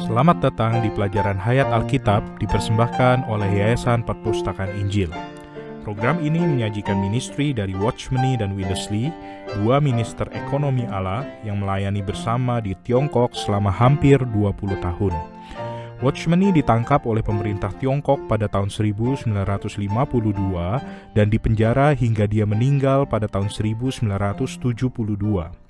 Selamat datang di pelajaran Hayat Alkitab dipersembahkan oleh Yayasan Perpustakaan Injil. Program ini menyajikan ministry dari Watchmeni dan Wienesley, dua minister ekonomi Allah yang melayani bersama di Tiongkok selama hampir 20 tahun. Watchmeni ditangkap oleh pemerintah Tiongkok pada tahun 1952 dan dipenjara hingga dia meninggal pada tahun 1972.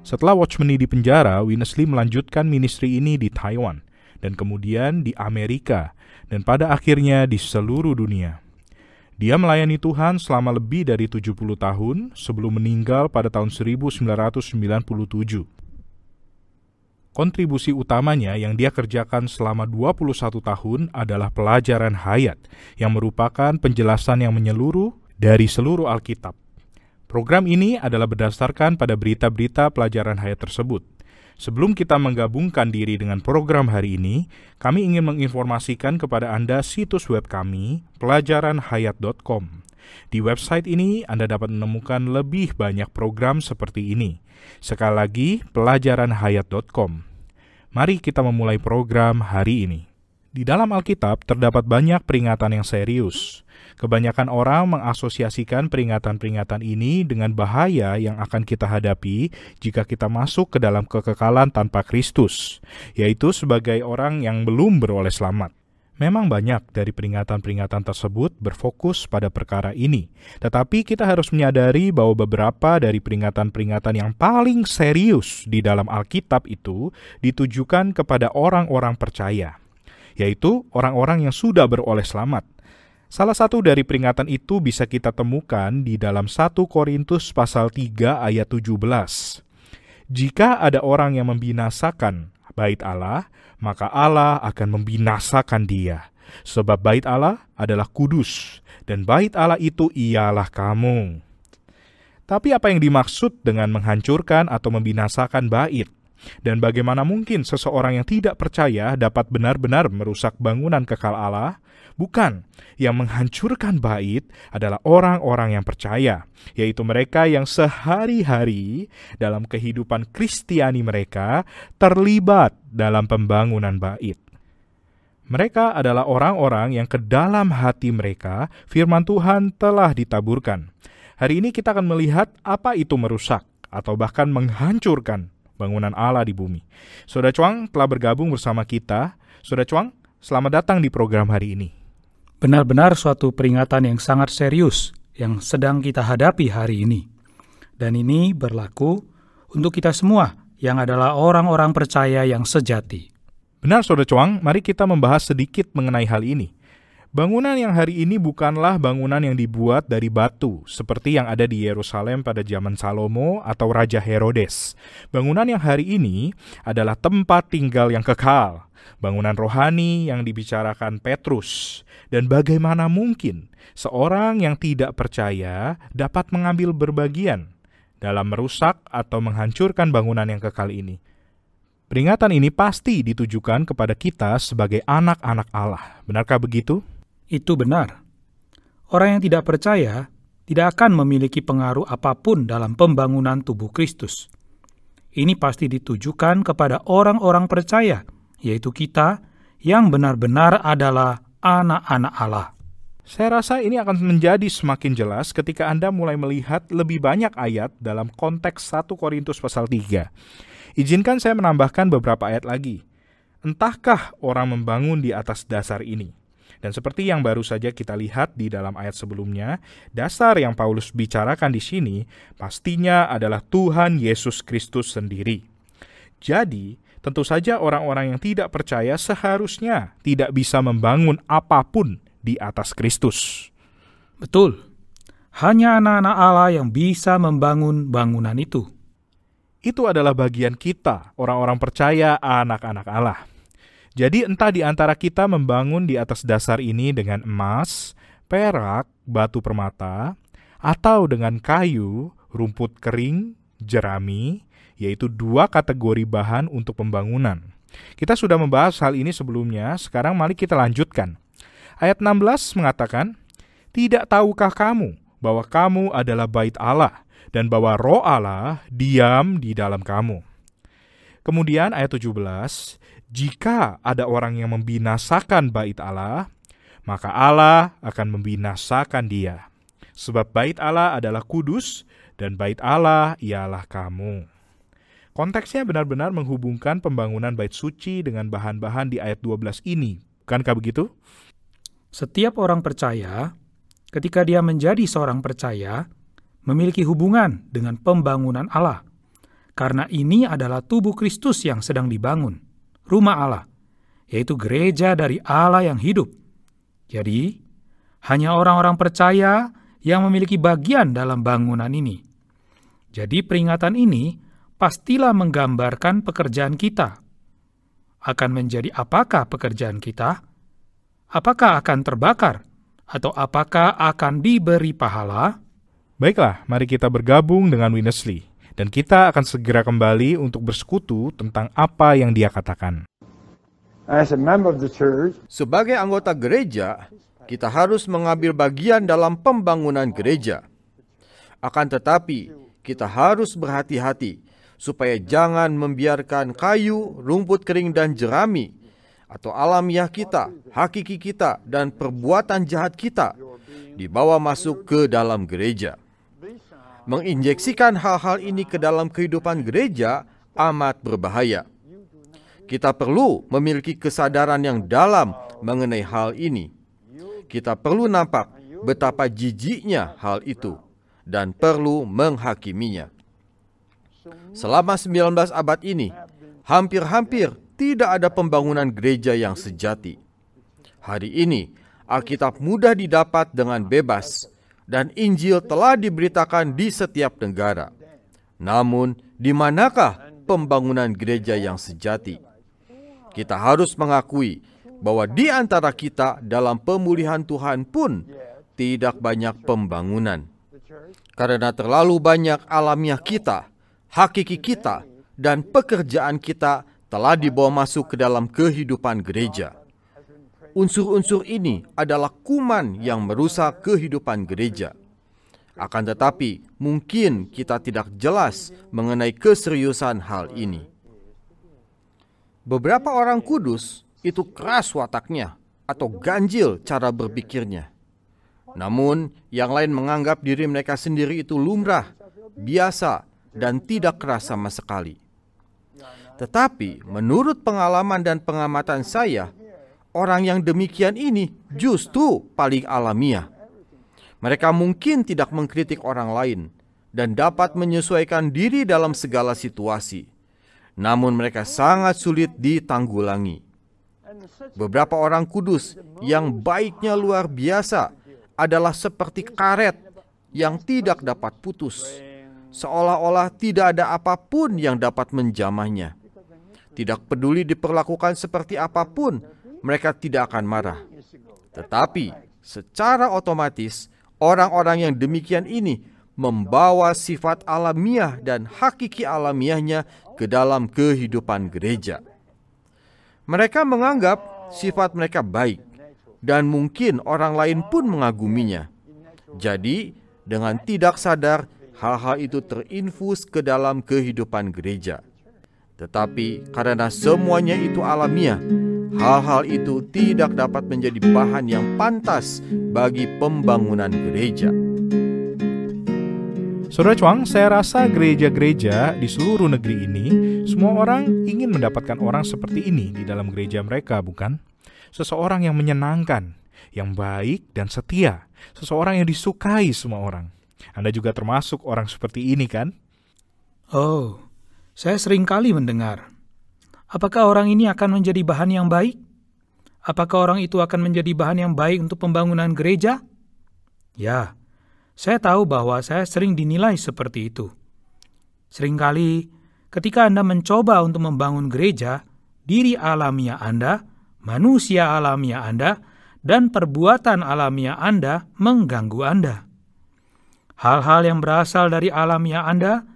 Setelah Watchmeni dipenjara, Wienesley melanjutkan ministry ini di Taiwan, dan kemudian di Amerika, dan pada akhirnya di seluruh dunia. Dia melayani Tuhan selama lebih dari 70 tahun sebelum meninggal pada tahun 1997. Kontribusi utamanya yang dia kerjakan selama 21 tahun adalah pelajaran hayat, yang merupakan penjelasan yang menyeluruh dari seluruh Alkitab. Program ini adalah berdasarkan pada berita-berita pelajaran hayat tersebut. Sebelum kita menggabungkan diri dengan program hari ini, kami ingin menginformasikan kepada Anda situs web kami, pelajaranhayat.com. Di website ini Anda dapat menemukan lebih banyak program seperti ini. Sekali lagi, pelajaranhayat.com. Mari kita memulai program hari ini. Di dalam Alkitab terdapat banyak peringatan yang serius. Kebanyakan orang mengasosiasikan peringatan-peringatan ini dengan bahaya yang akan kita hadapi jika kita masuk ke dalam kekekalan tanpa Kristus, yaitu sebagai orang yang belum beroleh selamat. Memang banyak dari peringatan-peringatan tersebut berfokus pada perkara ini, tetapi kita harus menyadari bahwa beberapa dari peringatan-peringatan yang paling serius di dalam Alkitab itu ditujukan kepada orang-orang percaya, yaitu orang-orang yang sudah beroleh selamat. Salah satu dari peringatan itu bisa kita temukan di dalam 1 Korintus pasal 3 ayat 17. Jika ada orang yang membinasakan bait Allah, maka Allah akan membinasakan dia. Sebab bait Allah adalah kudus, dan bait Allah itu ialah kamu. Tapi apa yang dimaksud dengan menghancurkan atau membinasakan bait? Dan bagaimana mungkin seseorang yang tidak percaya dapat benar-benar merusak bangunan kekal Allah? Bukan, yang menghancurkan bait adalah orang-orang yang percaya, yaitu mereka yang sehari-hari dalam kehidupan Kristiani mereka terlibat dalam pembangunan bait. Mereka adalah orang-orang yang ke dalam hati mereka firman Tuhan telah ditaburkan. Hari ini kita akan melihat apa itu merusak atau bahkan menghancurkan bangunan Allah di bumi. Saudara Chuang telah bergabung bersama kita. Saudara Chuang, selamat datang di program hari ini. Benar-benar suatu peringatan yang sangat serius yang sedang kita hadapi hari ini. Dan ini berlaku untuk kita semua yang adalah orang-orang percaya yang sejati. Benar, Saudara Chuang, mari kita membahas sedikit mengenai hal ini. Bangunan yang hari ini bukanlah bangunan yang dibuat dari batu, seperti yang ada di Yerusalem pada zaman Salomo atau Raja Herodes. Bangunan yang hari ini adalah tempat tinggal yang kekal, bangunan rohani yang dibicarakan Petrus. Dan bagaimana mungkin seorang yang tidak percaya dapat mengambil berbagian dalam merusak atau menghancurkan bangunan yang kekal ini? Peringatan ini pasti ditujukan kepada kita sebagai anak-anak Allah. Benarkah begitu? Itu benar. Orang yang tidak percaya tidak akan memiliki pengaruh apapun dalam pembangunan tubuh Kristus. Ini pasti ditujukan kepada orang-orang percaya, yaitu kita yang benar-benar adalah anak-anak Allah. Saya rasa ini akan menjadi semakin jelas ketika Anda mulai melihat lebih banyak ayat dalam konteks 1 Korintus pasal 3. Izinkan saya menambahkan beberapa ayat lagi. Entahkah orang membangun di atas dasar ini? Dan seperti yang baru saja kita lihat di dalam ayat sebelumnya, dasar yang Paulus bicarakan di sini pastinya adalah Tuhan Yesus Kristus sendiri. Jadi, tentu saja orang-orang yang tidak percaya seharusnya tidak bisa membangun apapun di atas Kristus. Betul. Hanya anak-anak Allah yang bisa membangun bangunan itu. Itu adalah bagian kita, orang-orang percaya, anak-anak Allah. Jadi entah di antara kita membangun di atas dasar ini dengan emas, perak, batu permata, atau dengan kayu, rumput kering, jerami, yaitu dua kategori bahan untuk pembangunan. Kita sudah membahas hal ini sebelumnya, sekarang mari kita lanjutkan. Ayat 16 mengatakan, "Tidak tahukah kamu bahwa kamu adalah bait Allah, dan bahwa Roh Allah diam di dalam kamu?" Kemudian ayat 17, Jika ada orang yang membinasakan bait Allah, maka Allah akan membinasakan dia. Sebab bait Allah adalah kudus, dan bait Allah ialah kamu. Konteksnya benar-benar menghubungkan pembangunan bait suci dengan bahan-bahan di ayat 12 ini. Bukankah begitu? Setiap orang percaya, ketika dia menjadi seorang percaya, memiliki hubungan dengan pembangunan Allah. Karena ini adalah tubuh Kristus yang sedang dibangun, rumah Allah, yaitu gereja dari Allah yang hidup. Jadi, hanya orang-orang percaya yang memiliki bagian dalam bangunan ini. Jadi peringatan ini pastilah menggambarkan pekerjaan kita. Akan menjadi apakah pekerjaan kita? Apakah akan terbakar? Atau apakah akan diberi pahala? Baiklah, mari kita bergabung dengan Winnesley. Dan kita akan segera kembali untuk bersekutu tentang apa yang dia katakan. Sebagai anggota gereja, kita harus mengambil bagian dalam pembangunan gereja. Akan tetapi, kita harus berhati-hati supaya jangan membiarkan kayu, rumput kering dan jerami atau alamiah kita, hakiki kita, dan perbuatan jahat kita dibawa masuk ke dalam gereja. Menginjeksikan hal-hal ini ke dalam kehidupan gereja amat berbahaya. Kita perlu memiliki kesadaran yang dalam mengenai hal ini. Kita perlu nampak betapa jijiknya hal itu dan perlu menghakiminya. Selama 19 abad ini, hampir-hampir tidak ada pembangunan gereja yang sejati. Hari ini, Alkitab mudah didapat dengan bebas, dan Injil telah diberitakan di setiap negara. Namun, di manakah pembangunan gereja yang sejati? Kita harus mengakui bahwa di antara kita dalam pemulihan Tuhan pun tidak banyak pembangunan. Karena terlalu banyak alamiah kita, hakiki kita, dan pekerjaan kita telah dibawa masuk ke dalam kehidupan gereja. Unsur-unsur ini adalah kuman yang merusak kehidupan gereja. Akan tetapi, mungkin kita tidak jelas mengenai keseriusan hal ini. Beberapa orang kudus itu keras wataknya atau ganjil cara berpikirnya. Namun, yang lain menganggap diri mereka sendiri itu lumrah, biasa, dan tidak keras sama sekali. Tetapi, menurut pengalaman dan pengamatan saya, orang yang demikian ini justru paling alamiah. Mereka mungkin tidak mengkritik orang lain dan dapat menyesuaikan diri dalam segala situasi. Namun mereka sangat sulit ditanggulangi. Beberapa orang kudus yang baiknya luar biasa adalah seperti karet yang tidak dapat putus. Seolah-olah tidak ada apapun yang dapat menjamahnya. Tidak peduli diperlakukan seperti apapun, mereka tidak akan marah. Tetapi secara otomatis, orang-orang yang demikian ini membawa sifat alamiah dan hakiki alamiahnya ke dalam kehidupan gereja. Mereka menganggap sifat mereka baik, dan mungkin orang lain pun mengaguminya. Jadi, dengan tidak sadar, hal-hal itu terinfus ke dalam kehidupan gereja. Tetapi karena semuanya itu alamiah, hal-hal itu tidak dapat menjadi bahan yang pantas bagi pembangunan gereja. Saudara Chuang, saya rasa gereja-gereja di seluruh negeri ini, semua orang ingin mendapatkan orang seperti ini di dalam gereja mereka, bukan? Seseorang yang menyenangkan, yang baik dan setia, seseorang yang disukai semua orang. Anda juga termasuk orang seperti ini, kan? Oh, saya sering kali mendengar. Apakah orang ini akan menjadi bahan yang baik? Apakah orang itu akan menjadi bahan yang baik untuk pembangunan gereja? Ya, saya tahu bahwa saya sering dinilai seperti itu. Seringkali ketika Anda mencoba untuk membangun gereja, diri alamiah Anda, manusia alamiah Anda, dan perbuatan alamiah Anda mengganggu Anda. Hal-hal yang berasal dari alamiah Anda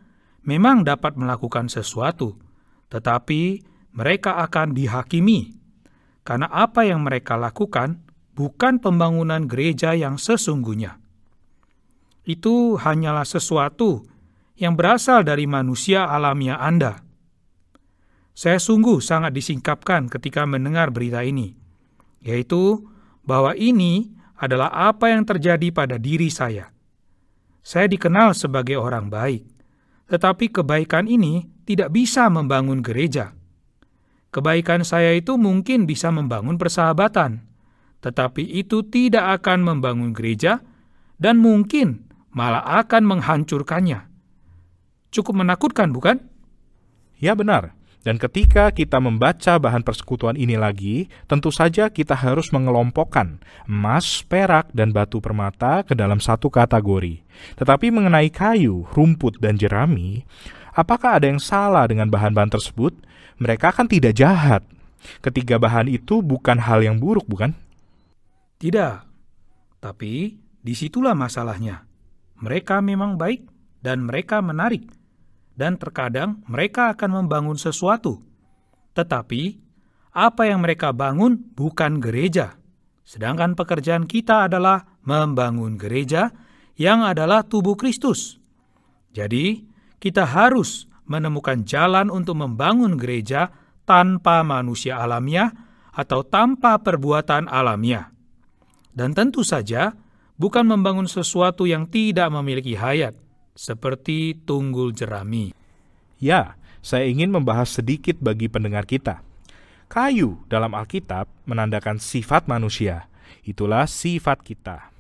memang dapat melakukan sesuatu, tetapi mereka akan dihakimi, karena apa yang mereka lakukan bukan pembangunan gereja yang sesungguhnya. Itu hanyalah sesuatu yang berasal dari manusia alamiah Anda. Saya sungguh sangat disingkapkan ketika mendengar berita ini, yaitu bahwa ini adalah apa yang terjadi pada diri saya. Saya dikenal sebagai orang baik, tetapi kebaikan ini tidak bisa membangun gereja. Kebaikan saya itu mungkin bisa membangun persahabatan, tetapi itu tidak akan membangun gereja dan mungkin malah akan menghancurkannya. Cukup menakutkan, bukan? Ya benar. Dan ketika kita membaca bahan persekutuan ini lagi, tentu saja kita harus mengelompokkan emas, perak, dan batu permata ke dalam satu kategori. Tetapi mengenai kayu, rumput, dan jerami, apakah ada yang salah dengan bahan-bahan tersebut? Mereka kan tidak jahat. Ketiga bahan itu bukan hal yang buruk, bukan? Tidak. Tapi disitulah masalahnya. Mereka memang baik dan mereka menarik. Dan terkadang mereka akan membangun sesuatu. Tetapi, apa yang mereka bangun bukan gereja. Sedangkan pekerjaan kita adalah membangun gereja yang adalah tubuh Kristus. Jadi, kita harus menemukan jalan untuk membangun gereja tanpa manusia alamiah atau tanpa perbuatan alamiah. Dan tentu saja, bukan membangun sesuatu yang tidak memiliki hayat, seperti tunggul jerami. Ya, saya ingin membahas sedikit bagi pendengar kita. Kayu dalam Alkitab menandakan sifat manusia. Itulah sifat kita.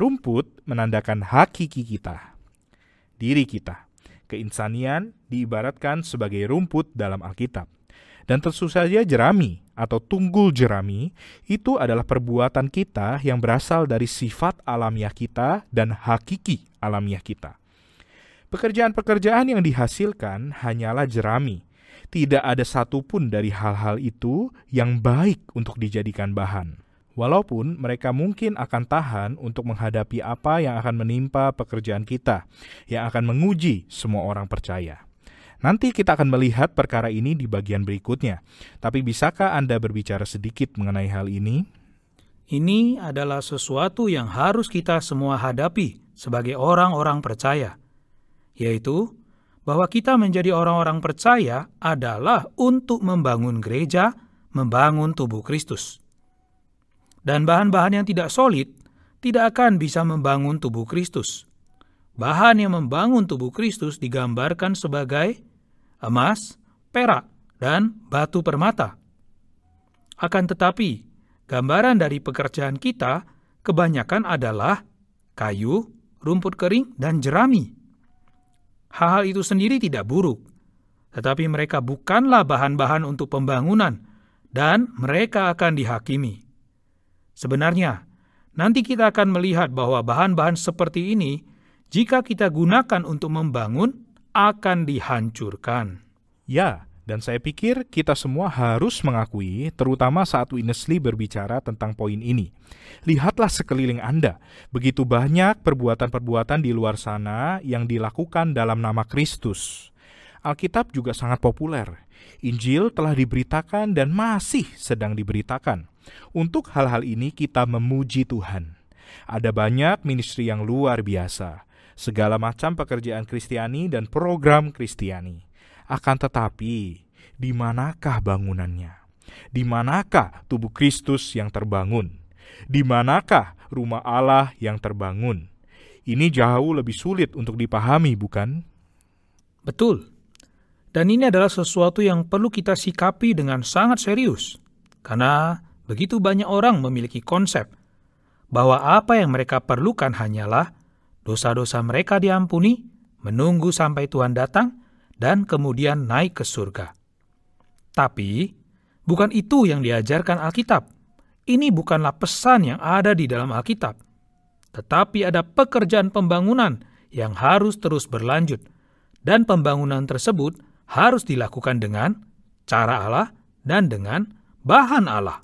Rumput menandakan hakiki kita, diri kita. Keinsanian diibaratkan sebagai rumput dalam Alkitab. Dan tentu saja jerami atau tunggul jerami itu adalah perbuatan kita yang berasal dari sifat alamiah kita dan hakiki alamiah kita. Pekerjaan-pekerjaan yang dihasilkan hanyalah jerami. Tidak ada satupun dari hal-hal itu yang baik untuk dijadikan bahan. Walaupun mereka mungkin akan tahan untuk menghadapi apa yang akan menimpa pekerjaan kita, yang akan menguji semua orang percaya. Nanti kita akan melihat perkara ini di bagian berikutnya. Tapi bisakah Anda berbicara sedikit mengenai hal ini? Ini adalah sesuatu yang harus kita semua hadapi sebagai orang-orang percaya, yaitu bahwa kita menjadi orang-orang percaya adalah untuk membangun gereja, membangun tubuh Kristus. Dan bahan-bahan yang tidak solid tidak akan bisa membangun tubuh Kristus. Bahan yang membangun tubuh Kristus digambarkan sebagai emas, perak, dan batu permata. Akan tetapi, gambaran dari pekerjaan kita kebanyakan adalah kayu, rumput kering, dan jerami. Hal-hal itu sendiri tidak buruk, tetapi mereka bukanlah bahan-bahan untuk pembangunan, dan mereka akan dihakimi. Sebenarnya, nanti kita akan melihat bahwa bahan-bahan seperti ini, jika kita gunakan untuk membangun, akan dihancurkan. Ya, dan saya pikir kita semua harus mengakui, terutama saat Witness Lee berbicara tentang poin ini. Lihatlah sekeliling Anda, begitu banyak perbuatan-perbuatan di luar sana yang dilakukan dalam nama Kristus. Alkitab juga sangat populer. Injil telah diberitakan dan masih sedang diberitakan. Untuk hal-hal ini kita memuji Tuhan. Ada banyak ministry yang luar biasa, segala macam pekerjaan Kristiani dan program Kristiani. Akan tetapi, di manakah bangunannya? Di manakah tubuh Kristus yang terbangun? Di manakah rumah Allah yang terbangun? Ini jauh lebih sulit untuk dipahami, bukan? Betul. Dan ini adalah sesuatu yang perlu kita sikapi dengan sangat serius. Karena begitu banyak orang memiliki konsep bahwa apa yang mereka perlukan hanyalah dosa-dosa mereka diampuni, menunggu sampai Tuhan datang, dan kemudian naik ke surga. Tapi, bukan itu yang diajarkan Alkitab. Ini bukanlah pesan yang ada di dalam Alkitab. Tetapi ada pekerjaan pembangunan yang harus terus berlanjut. Dan pembangunan tersebut harus dilakukan dengan cara Allah dan dengan bahan Allah.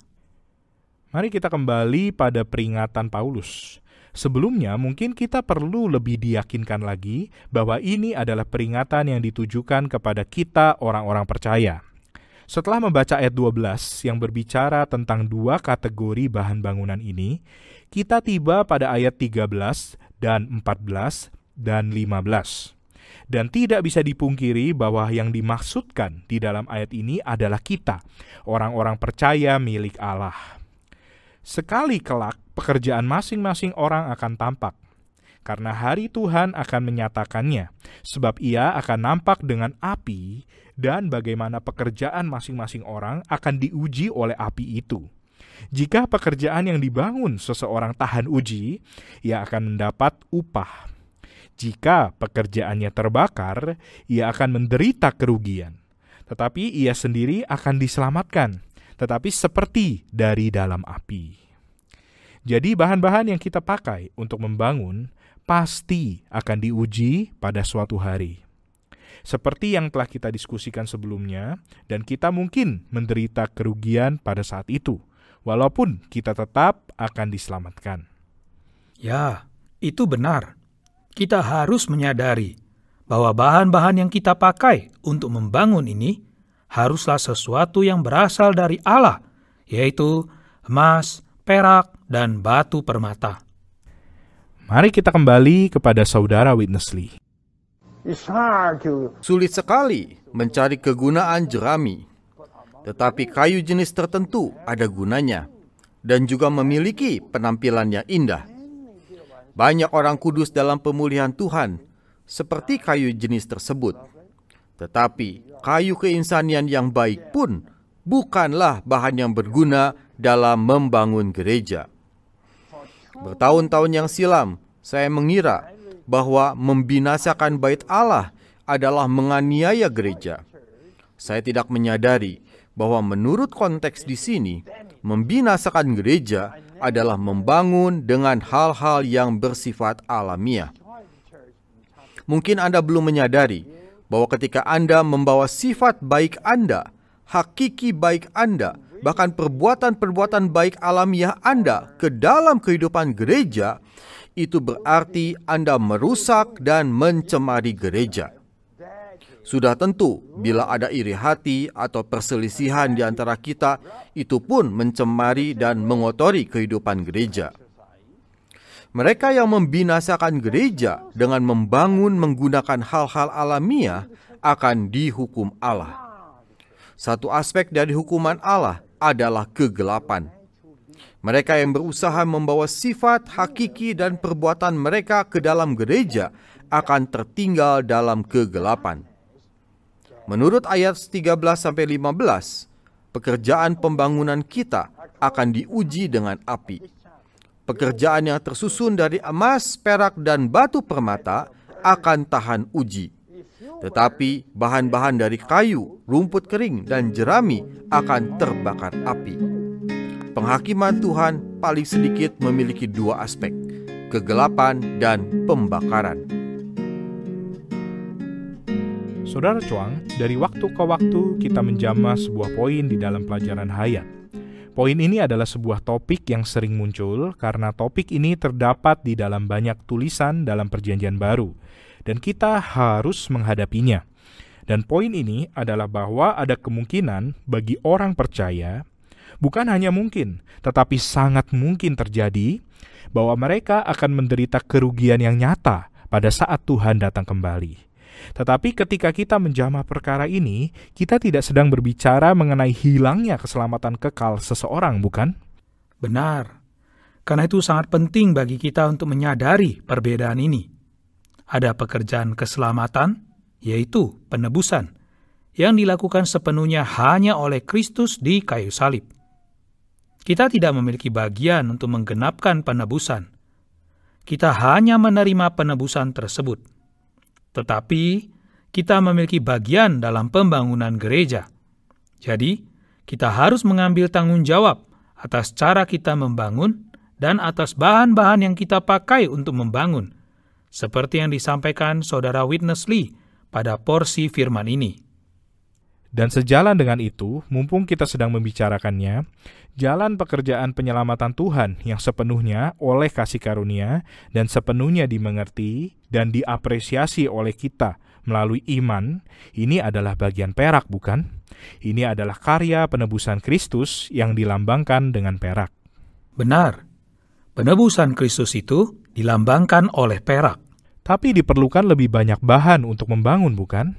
Mari kita kembali pada peringatan Paulus. Sebelumnya mungkin kita perlu lebih diyakinkan lagi bahwa ini adalah peringatan yang ditujukan kepada kita orang-orang percaya. Setelah membaca ayat 12 yang berbicara tentang dua kategori bahan bangunan ini, kita tiba pada ayat 13 dan 14 dan 15. Dan tidak bisa dipungkiri bahwa yang dimaksudkan di dalam ayat ini adalah kita, orang-orang percaya milik Allah. Sekali kelak, pekerjaan masing-masing orang akan tampak, karena hari Tuhan akan menyatakannya, sebab ia akan nampak dengan api, dan bagaimana pekerjaan masing-masing orang akan diuji oleh api itu. Jika pekerjaan yang dibangun seseorang tahan uji, ia akan mendapat upah. Jika pekerjaannya terbakar, ia akan menderita kerugian. Tetapi ia sendiri akan diselamatkan, tetapi seperti dari dalam api. Jadi bahan-bahan yang kita pakai untuk membangun pasti akan diuji pada suatu hari. Seperti yang telah kita diskusikan sebelumnya, dan kita mungkin menderita kerugian pada saat itu, walaupun kita tetap akan diselamatkan. Ya, itu benar. Kita harus menyadari bahwa bahan-bahan yang kita pakai untuk membangun ini haruslah sesuatu yang berasal dari Allah, yaitu emas, perak, dan batu permata. Mari kita kembali kepada saudara Witness Lee. Sulit sekali mencari kegunaan jerami, tetapi kayu jenis tertentu ada gunanya dan juga memiliki penampilan yang indah. Banyak orang kudus dalam pemulihan Tuhan seperti kayu jenis tersebut. Tetapi kayu keinsanian yang baik pun bukanlah bahan yang berguna dalam membangun gereja. Bertahun-tahun yang silam, saya mengira bahwa membinasakan bait Allah adalah menganiaya gereja. Saya tidak menyadari bahwa menurut konteks di sini, membinasakan gereja adalah membangun dengan hal-hal yang bersifat alamiah. Mungkin Anda belum menyadari bahwa ketika Anda membawa sifat baik Anda, hakiki baik Anda, bahkan perbuatan-perbuatan baik alamiah Anda ke dalam kehidupan gereja, itu berarti Anda merusak dan mencemari gereja. Sudah tentu, bila ada iri hati atau perselisihan di antara kita, itu pun mencemari dan mengotori kehidupan gereja. Mereka yang membinasakan gereja dengan membangun menggunakan hal-hal alamiah akan dihukum Allah. Satu aspek dari hukuman Allah adalah kegelapan. Mereka yang berusaha membawa sifat, hakiki, dan perbuatan mereka ke dalam gereja akan tertinggal dalam kegelapan. Menurut ayat 13-15, pekerjaan pembangunan kita akan diuji dengan api. Pekerjaan yang tersusun dari emas, perak, dan batu permata akan tahan uji. Tetapi bahan-bahan dari kayu, rumput kering, dan jerami akan terbakar api. Penghakiman Tuhan paling sedikit memiliki dua aspek, kegelapan dan pembakaran. Saudara Chuang, dari waktu ke waktu kita menjamah sebuah poin di dalam pelajaran hayat. Poin ini adalah sebuah topik yang sering muncul karena topik ini terdapat di dalam banyak tulisan dalam Perjanjian Baru, dan kita harus menghadapinya. Dan poin ini adalah bahwa ada kemungkinan bagi orang percaya, bukan hanya mungkin, tetapi sangat mungkin terjadi, bahwa mereka akan menderita kerugian yang nyata pada saat Tuhan datang kembali. Tetapi ketika kita menjamah perkara ini, kita tidak sedang berbicara mengenai hilangnya keselamatan kekal seseorang, bukan? Benar. Karena itu sangat penting bagi kita untuk menyadari perbedaan ini. Ada pekerjaan keselamatan, yaitu penebusan, yang dilakukan sepenuhnya hanya oleh Kristus di kayu salib. Kita tidak memiliki bagian untuk menggenapkan penebusan. Kita hanya menerima penebusan tersebut. Tetapi kita memiliki bagian dalam pembangunan gereja. Jadi, kita harus mengambil tanggung jawab atas cara kita membangun dan atas bahan-bahan yang kita pakai untuk membangun, seperti yang disampaikan saudara Witness Lee pada porsi firman ini. Dan sejalan dengan itu, mumpung kita sedang membicarakannya, jalan pekerjaan penyelamatan Tuhan yang sepenuhnya oleh kasih karunia dan sepenuhnya dimengerti dan diapresiasi oleh kita melalui iman, ini adalah bagian perak, bukan? Ini adalah karya penebusan Kristus yang dilambangkan dengan perak. Benar, penebusan Kristus itu dilambangkan oleh perak. Tapi diperlukan lebih banyak bahan untuk membangun, bukan?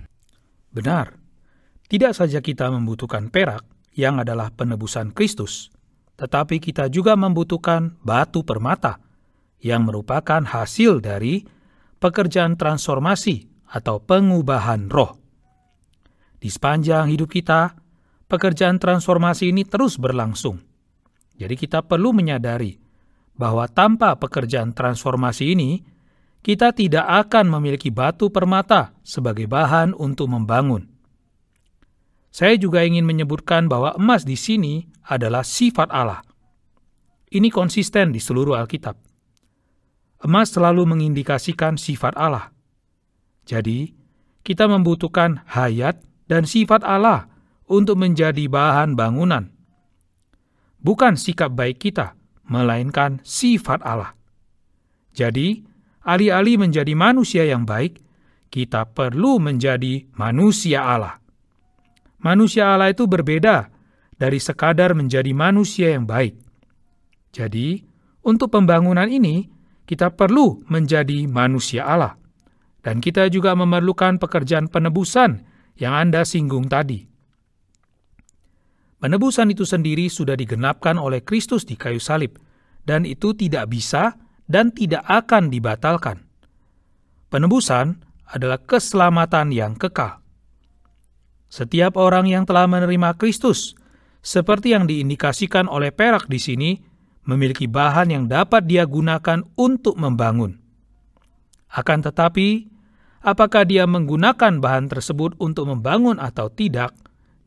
Benar. Tidak saja kita membutuhkan perak yang adalah penebusan Kristus, tetapi kita juga membutuhkan batu permata yang merupakan hasil dari pekerjaan transformasi atau pengubahan roh. Di sepanjang hidup kita, pekerjaan transformasi ini terus berlangsung. Jadi kita perlu menyadari bahwa tanpa pekerjaan transformasi ini, kita tidak akan memiliki batu permata sebagai bahan untuk membangun. Saya juga ingin menyebutkan bahwa emas di sini adalah sifat Allah. Ini konsisten di seluruh Alkitab. Emas selalu mengindikasikan sifat Allah. Jadi, kita membutuhkan hayat dan sifat Allah untuk menjadi bahan bangunan. Bukan sikap baik kita, melainkan sifat Allah. Jadi, alih-alih menjadi manusia yang baik, kita perlu menjadi manusia Allah. Manusia Allah itu berbeda dari sekadar menjadi manusia yang baik. Jadi, untuk pembangunan ini, kita perlu menjadi manusia Allah. Dan kita juga memerlukan pekerjaan penebusan yang Anda singgung tadi. Penebusan itu sendiri sudah digenapkan oleh Kristus di kayu salib, dan itu tidak bisa dan tidak akan dibatalkan. Penebusan adalah keselamatan yang kekal. Setiap orang yang telah menerima Kristus, seperti yang diindikasikan oleh perak di sini, memiliki bahan yang dapat dia gunakan untuk membangun. Akan tetapi, apakah dia menggunakan bahan tersebut untuk membangun atau tidak,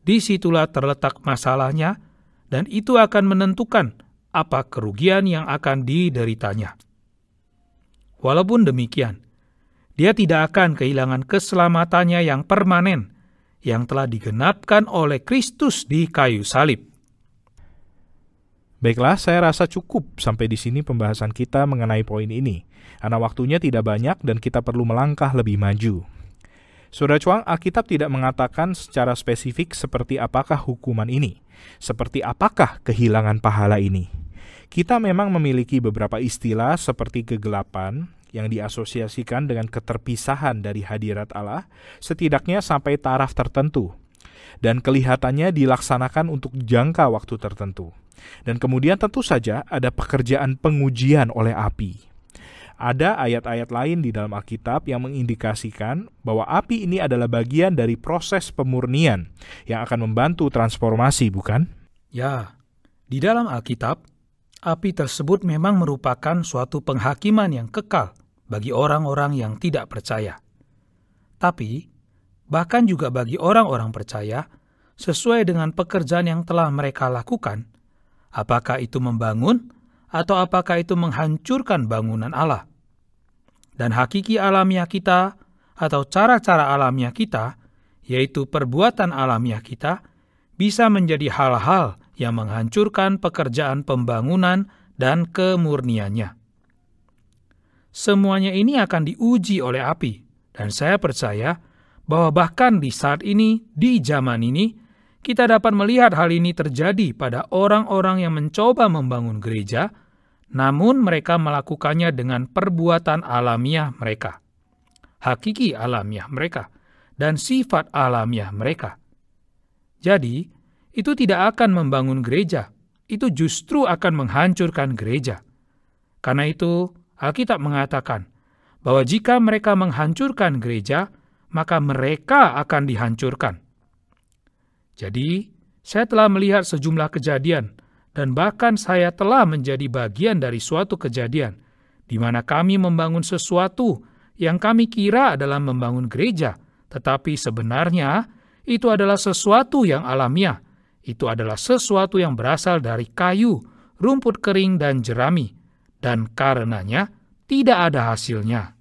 disitulah terletak masalahnya, dan itu akan menentukan apa kerugian yang akan dideritanya. Walaupun demikian, dia tidak akan kehilangan keselamatannya yang permanen, yang telah digenapkan oleh Kristus di kayu salib. Baiklah, saya rasa cukup sampai di sini pembahasan kita mengenai poin ini, karena waktunya tidak banyak dan kita perlu melangkah lebih maju. Saudara Chuang, Alkitab tidak mengatakan secara spesifik seperti apakah hukuman ini, seperti apakah kehilangan pahala ini. Kita memang memiliki beberapa istilah seperti kegelapan yang diasosiasikan dengan keterpisahan dari hadirat Allah, setidaknya sampai taraf tertentu, dan kelihatannya dilaksanakan untuk jangka waktu tertentu. Dan kemudian tentu saja ada pekerjaan pengujian oleh api. Ada ayat-ayat lain di dalam Alkitab yang mengindikasikan bahwa api ini adalah bagian dari proses pemurnian yang akan membantu transformasi, bukan? Ya, di dalam Alkitab, api tersebut memang merupakan suatu penghakiman yang kekal bagi orang-orang yang tidak percaya. Tapi, bahkan juga bagi orang-orang percaya, sesuai dengan pekerjaan yang telah mereka lakukan, apakah itu membangun atau apakah itu menghancurkan bangunan Allah. Dan hakiki alamiah kita atau cara-cara alamiah kita, yaitu perbuatan alamiah kita, bisa menjadi hal-hal yang menghancurkan pekerjaan pembangunan dan kemurniannya. Semuanya ini akan diuji oleh api, dan saya percaya bahwa bahkan di saat ini, di zaman ini, kita dapat melihat hal ini terjadi pada orang-orang yang mencoba membangun gereja, namun mereka melakukannya dengan perbuatan alamiah mereka, hakiki alamiah mereka, dan sifat alamiah mereka. Jadi, itu tidak akan membangun gereja, itu justru akan menghancurkan gereja. Karena itu, Alkitab mengatakan bahwa jika mereka menghancurkan gereja, maka mereka akan dihancurkan. Jadi, saya telah melihat sejumlah kejadian, dan bahkan saya telah menjadi bagian dari suatu kejadian, di mana kami membangun sesuatu yang kami kira adalah membangun gereja, tetapi sebenarnya itu adalah sesuatu yang alamiah. Itu adalah sesuatu yang berasal dari kayu, rumput kering, dan jerami, dan karenanya tidak ada hasilnya.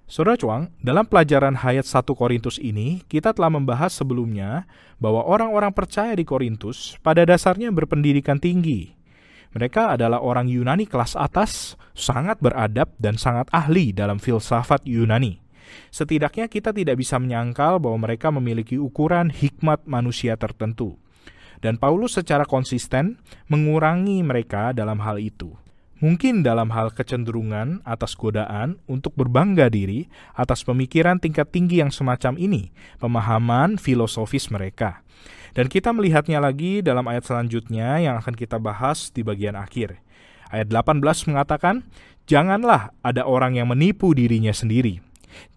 Saudara Chuang, dalam pelajaran hayat 1 Korintus ini, kita telah membahas sebelumnya bahwa orang-orang percaya di Korintus pada dasarnya berpendidikan tinggi. Mereka adalah orang Yunani kelas atas, sangat beradab dan sangat ahli dalam filsafat Yunani. Setidaknya kita tidak bisa menyangkal bahwa mereka memiliki ukuran hikmat manusia tertentu. Dan Paulus secara konsisten mengurangi mereka dalam hal itu. Mungkin dalam hal kecenderungan atas godaan untuk berbangga diri atas pemikiran tingkat tinggi yang semacam ini, pemahaman filosofis mereka. Dan kita melihatnya lagi dalam ayat selanjutnya yang akan kita bahas di bagian akhir. Ayat 18 mengatakan, "Janganlah ada orang yang menipu dirinya sendiri.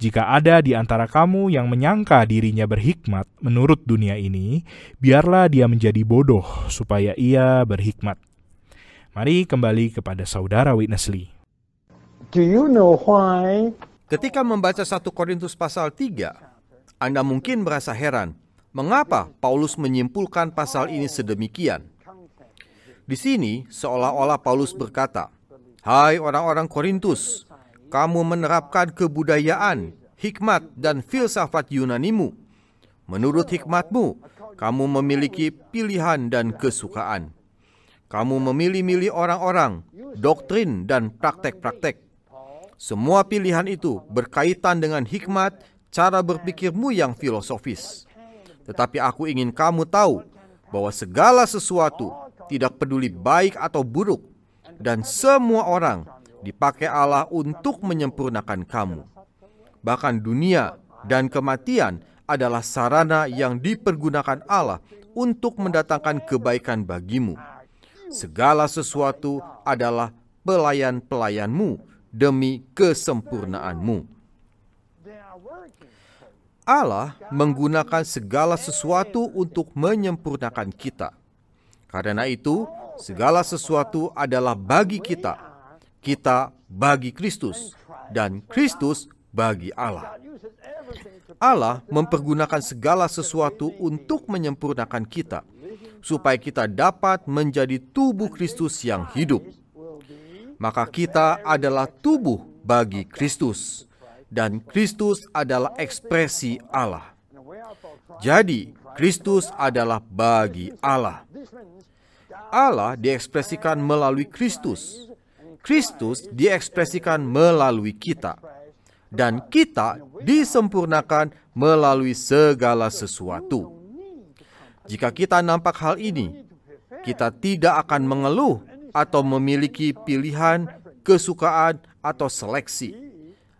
Jika ada di antara kamu yang menyangka dirinya berhikmat menurut dunia ini, biarlah dia menjadi bodoh supaya ia berhikmat." Mari kembali kepada saudara Witness Lee. Do you know why? Ketika membaca 1 Korintus pasal 3, Anda mungkin merasa heran, mengapa Paulus menyimpulkan pasal ini sedemikian? Di sini seolah-olah Paulus berkata, "Hai orang-orang Korintus, kamu menerapkan kebudayaan, hikmat, dan filsafat Yunanimu. Menurut hikmatmu, kamu memiliki pilihan dan kesukaan. Kamu memilih-milih orang-orang, doktrin, dan praktek-praktek. Semua pilihan itu berkaitan dengan hikmat, cara berpikirmu yang filosofis. Tetapi aku ingin kamu tahu bahwa segala sesuatu, tidak peduli baik atau buruk, dan semua orang dipakai Allah untuk menyempurnakan kamu. Bahkan dunia dan kematian adalah sarana yang dipergunakan Allah untuk mendatangkan kebaikan bagimu. Segala sesuatu adalah pelayan-pelayanmu demi kesempurnaanmu." Allah menggunakan segala sesuatu untuk menyempurnakan kita. Karena itu, segala sesuatu adalah bagi kita. Kita bagi Kristus, dan Kristus bagi Allah. Allah mempergunakan segala sesuatu untuk menyempurnakan kita, supaya kita dapat menjadi tubuh Kristus yang hidup. Maka kita adalah tubuh bagi Kristus, dan Kristus adalah ekspresi Allah. Jadi, Kristus adalah bagi Allah. Allah diekspresikan melalui Kristus. Kristus diekspresikan melalui kita. Dan kita disempurnakan melalui segala sesuatu. Jika kita nampak hal ini, kita tidak akan mengeluh atau memiliki pilihan, kesukaan, atau seleksi.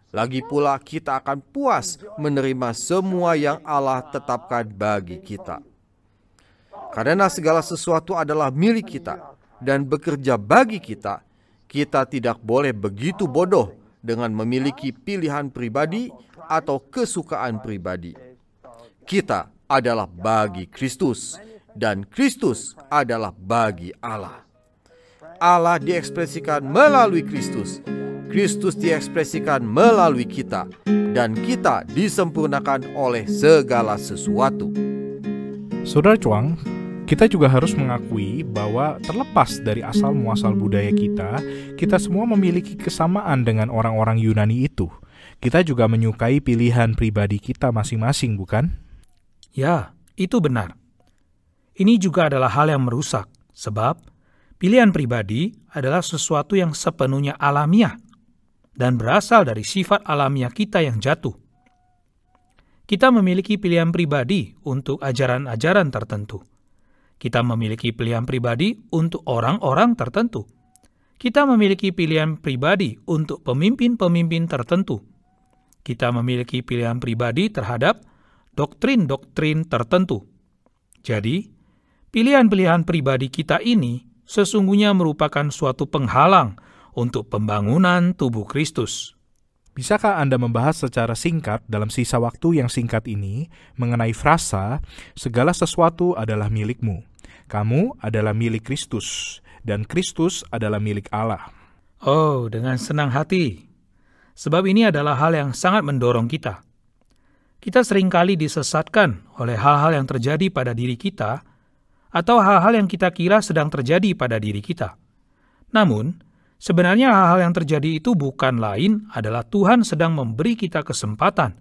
Lagi pula kita akan puas menerima semua yang Allah tetapkan bagi kita. Karena segala sesuatu adalah milik kita dan bekerja bagi kita, kita tidak boleh begitu bodoh dengan memiliki pilihan pribadi atau kesukaan pribadi. Kita adalah bagi Kristus, dan Kristus adalah bagi Allah. Allah diekspresikan melalui Kristus, Kristus diekspresikan melalui kita, dan kita disempurnakan oleh segala sesuatu. Saudara Chuang, kita juga harus mengakui bahwa terlepas dari asal-muasal budaya kita semua memiliki kesamaan dengan orang-orang Yunani itu. Kita juga menyukai pilihan pribadi kita masing-masing, bukan? Ya, itu benar. Ini juga adalah hal yang merusak, sebab pilihan pribadi adalah sesuatu yang sepenuhnya alamiah dan berasal dari sifat alamiah kita yang jatuh. Kita memiliki pilihan pribadi untuk ajaran-ajaran tertentu. Kita memiliki pilihan pribadi untuk orang-orang tertentu. Kita memiliki pilihan pribadi untuk pemimpin-pemimpin tertentu. Kita memiliki pilihan pribadi terhadap doktrin-doktrin tertentu. Jadi, pilihan-pilihan pribadi kita ini sesungguhnya merupakan suatu penghalang untuk pembangunan tubuh Kristus. Bisakah Anda membahas secara singkat dalam sisa waktu yang singkat ini mengenai frasa segala sesuatu adalah milikmu, kamu adalah milik Kristus, dan Kristus adalah milik Allah? Oh, dengan senang hati. Sebab ini adalah hal yang sangat mendorong kita. Kita seringkali disesatkan oleh hal-hal yang terjadi pada diri kita atau hal-hal yang kita kira sedang terjadi pada diri kita. Namun, sebenarnya hal-hal yang terjadi itu bukan lain adalah Tuhan sedang memberi kita kesempatan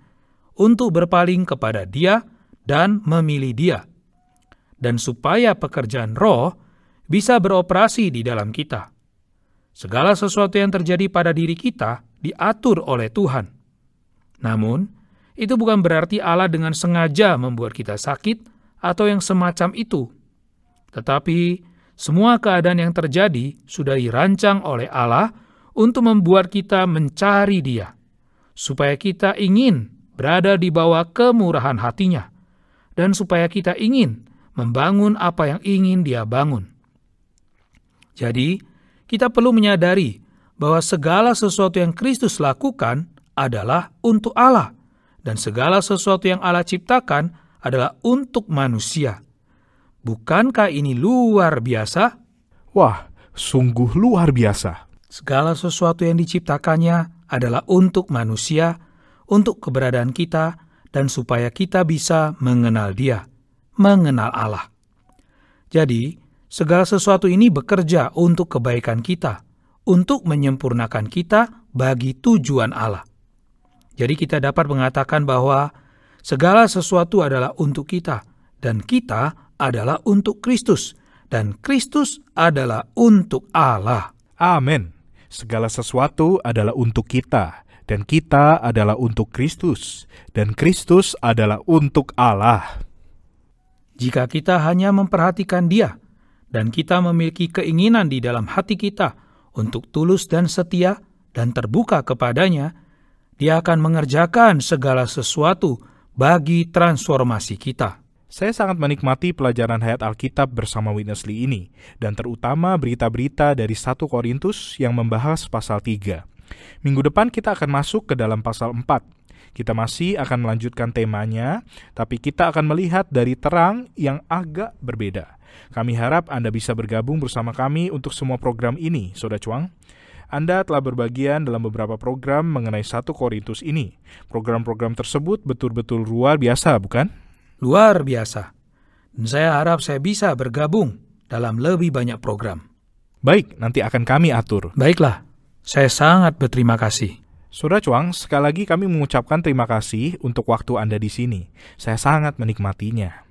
untuk berpaling kepada Dia dan memilih Dia. Dan supaya pekerjaan roh bisa beroperasi di dalam kita. Segala sesuatu yang terjadi pada diri kita diatur oleh Tuhan. Namun, itu bukan berarti Allah dengan sengaja membuat kita sakit atau yang semacam itu. Tetapi, semua keadaan yang terjadi sudah dirancang oleh Allah untuk membuat kita mencari Dia, supaya kita ingin berada di bawah kemurahan hati-Nya, dan supaya kita ingin membangun apa yang ingin Dia bangun. Jadi, kita perlu menyadari bahwa segala sesuatu yang Kristus lakukan adalah untuk Allah, dan segala sesuatu yang Allah ciptakan adalah untuk manusia. Bukankah ini luar biasa? Wah, sungguh luar biasa. Segala sesuatu yang diciptakannya adalah untuk manusia, untuk keberadaan kita, dan supaya kita bisa mengenal Dia, mengenal Allah. Jadi, segala sesuatu ini bekerja untuk kebaikan kita, untuk menyempurnakan kita bagi tujuan Allah. Jadi kita dapat mengatakan bahwa segala sesuatu adalah untuk kita, dan kita adalah untuk Kristus, dan Kristus adalah untuk Allah. Amin. Segala sesuatu adalah untuk kita, dan kita adalah untuk Kristus, dan Kristus adalah untuk Allah. Jika kita hanya memperhatikan Dia, dan kita memiliki keinginan di dalam hati kita untuk tulus dan setia dan terbuka kepadanya, Dia akan mengerjakan segala sesuatu bagi transformasi kita. Saya sangat menikmati pelajaran hayat Alkitab bersama Witness Lee ini, dan terutama berita-berita dari 1 Korintus yang membahas pasal 3. Minggu depan kita akan masuk ke dalam pasal 4. Kita masih akan melanjutkan temanya, tapi kita akan melihat dari terang yang agak berbeda. Kami harap Anda bisa bergabung bersama kami untuk semua program ini, Saudara Chuang. Anda telah berbagian dalam beberapa program mengenai 1 Korintus ini. Program-program tersebut betul-betul luar biasa, bukan? Luar biasa. Dan saya harap saya bisa bergabung dalam lebih banyak program. Baik, nanti akan kami atur. Baiklah, saya sangat berterima kasih. Saudara Chuang, sekali lagi kami mengucapkan terima kasih untuk waktu Anda di sini. Saya sangat menikmatinya.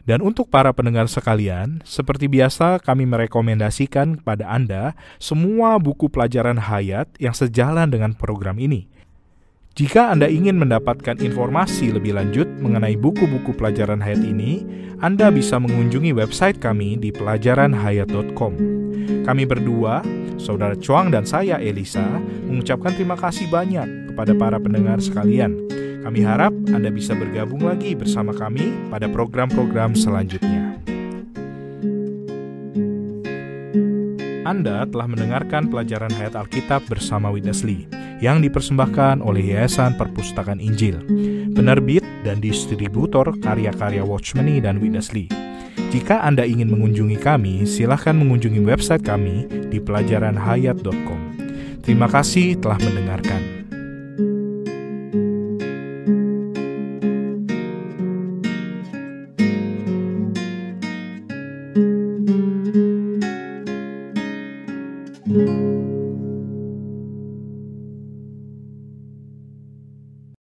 Dan untuk para pendengar sekalian, seperti biasa kami merekomendasikan kepada Anda semua buku pelajaran hayat yang sejalan dengan program ini. Jika Anda ingin mendapatkan informasi lebih lanjut mengenai buku-buku pelajaran hayat ini, Anda bisa mengunjungi website kami di pelajaranhayat.com. Kami berdua, Saudara Chuang dan saya Elisa, mengucapkan terima kasih banyak kepada para pendengar sekalian. Kami harap Anda bisa bergabung lagi bersama kami pada program-program selanjutnya. Anda telah mendengarkan pelajaran hayat Alkitab bersama Witness Lee yang dipersembahkan oleh Yayasan Perpustakaan Injil, penerbit dan distributor karya-karya Watchmeni dan Witness Lee. Jika Anda ingin mengunjungi kami, silakan mengunjungi website kami di pelajaranhayat.com. Terima kasih telah mendengarkan.